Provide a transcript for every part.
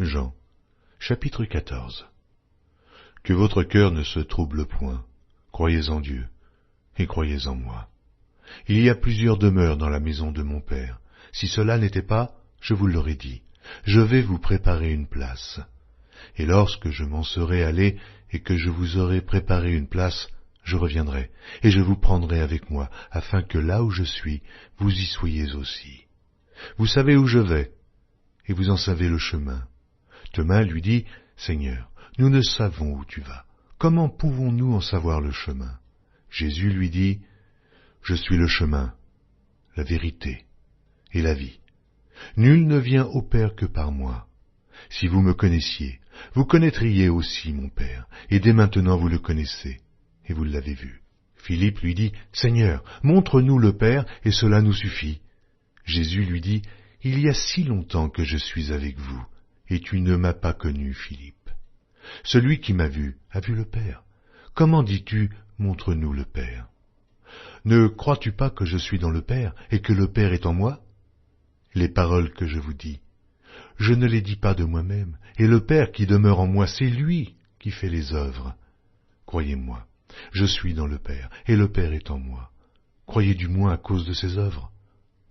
Jean, chapitre 14. Que votre cœur ne se trouble point, croyez en Dieu, et croyez en moi. Il y a plusieurs demeures dans la maison de mon Père. Si cela n'était pas, je vous l'aurais dit, je vais vous préparer une place. Et lorsque je m'en serai allé, et que je vous aurai préparé une place, je reviendrai, et je vous prendrai avec moi, afin que là où je suis, vous y soyez aussi. Vous savez où je vais, et vous en savez le chemin. Thomas lui dit, Seigneur, nous ne savons où tu vas. Comment pouvons-nous en savoir le chemin? Jésus lui dit, Je suis le chemin, la vérité et la vie. Nul ne vient au Père que par moi. Si vous me connaissiez, vous connaîtriez aussi mon Père, et dès maintenant vous le connaissez, et vous l'avez vu. Philippe lui dit, Seigneur, montre-nous le Père, et cela nous suffit. Jésus lui dit, Il y a si longtemps que je suis avec vous, et tu ne m'as pas connu, Philippe. Celui qui m'a vu a vu le Père. Comment dis-tu, montre-nous le Père? Ne crois-tu pas que je suis dans le Père, et que le Père est en moi? Les paroles que je vous dis, je ne les dis pas de moi-même, et le Père qui demeure en moi, c'est lui qui fait les œuvres. Croyez-moi, je suis dans le Père, et le Père est en moi. Croyez du moins à cause de ses œuvres.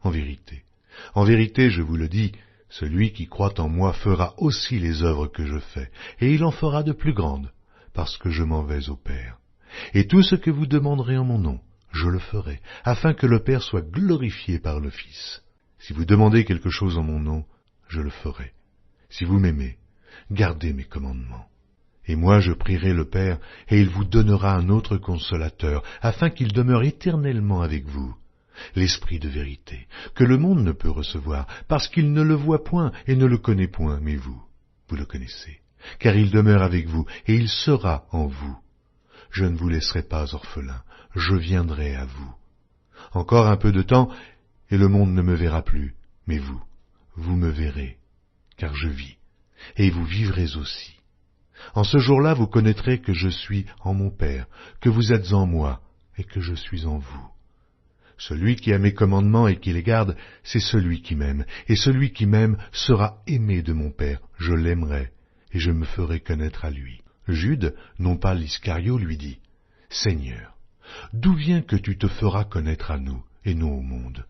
En vérité, je vous le dis, celui qui croit en moi fera aussi les œuvres que je fais, et il en fera de plus grandes, parce que je m'en vais au Père. Et tout ce que vous demanderez en mon nom, je le ferai, afin que le Père soit glorifié par le Fils. Si vous demandez quelque chose en mon nom, je le ferai. Si vous m'aimez, gardez mes commandements. Et moi je prierai le Père, et il vous donnera un autre consolateur, afin qu'il demeure éternellement avec vous. L'Esprit de vérité, que le monde ne peut recevoir, parce qu'il ne le voit point et ne le connaît point, mais vous le connaissez, car il demeure avec vous, et il sera en vous. Je ne vous laisserai pas orphelin, je viendrai à vous. Encore un peu de temps, et le monde ne me verra plus, mais vous me verrez, car je vis, et vous vivrez aussi. En ce jour-là, vous connaîtrez que je suis en mon Père, que vous êtes en moi, et que je suis en vous. Celui qui a mes commandements et qui les garde, c'est celui qui m'aime, et celui qui m'aime sera aimé de mon Père, je l'aimerai, et je me ferai connaître à lui. Jude, non pas l'Iscario, lui dit, Seigneur, d'où vient que tu te feras connaître à nous, et non au monde?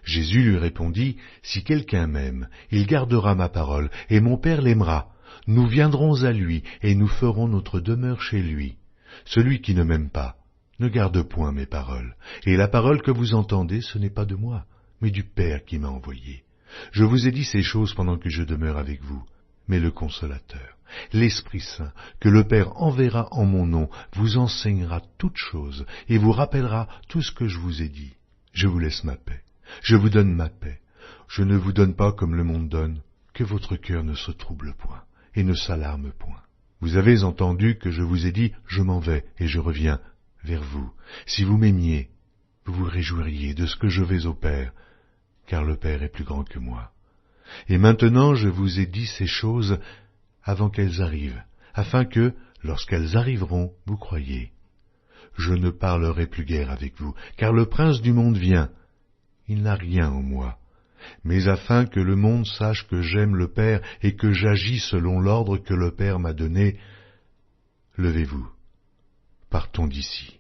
Jésus lui répondit, Si quelqu'un m'aime, il gardera ma parole, et mon Père l'aimera. Nous viendrons à lui, et nous ferons notre demeure chez lui. Celui qui ne m'aime pas, ne garde point mes paroles, et la parole que vous entendez, ce n'est pas de moi, mais du Père qui m'a envoyé. Je vous ai dit ces choses pendant que je demeure avec vous, mais le Consolateur, l'Esprit Saint, que le Père enverra en mon nom, vous enseignera toutes choses, et vous rappellera tout ce que je vous ai dit. Je vous laisse ma paix, je vous donne ma paix. Je ne vous donne pas comme le monde donne, que votre cœur ne se trouble point, et ne s'alarme point. Vous avez entendu que je vous ai dit, je m'en vais, et je reviens vers vous. Si vous m'aimiez, vous vous réjouiriez de ce que je vais au Père, car le Père est plus grand que moi. Et maintenant je vous ai dit ces choses avant qu'elles arrivent, afin que, lorsqu'elles arriveront, vous croyiez. Je ne parlerai plus guère avec vous, car le prince du monde vient. Il n'a rien en moi, mais afin que le monde sache que j'aime le Père et que j'agis selon l'ordre que le Père m'a donné, levez-vous, partons d'ici.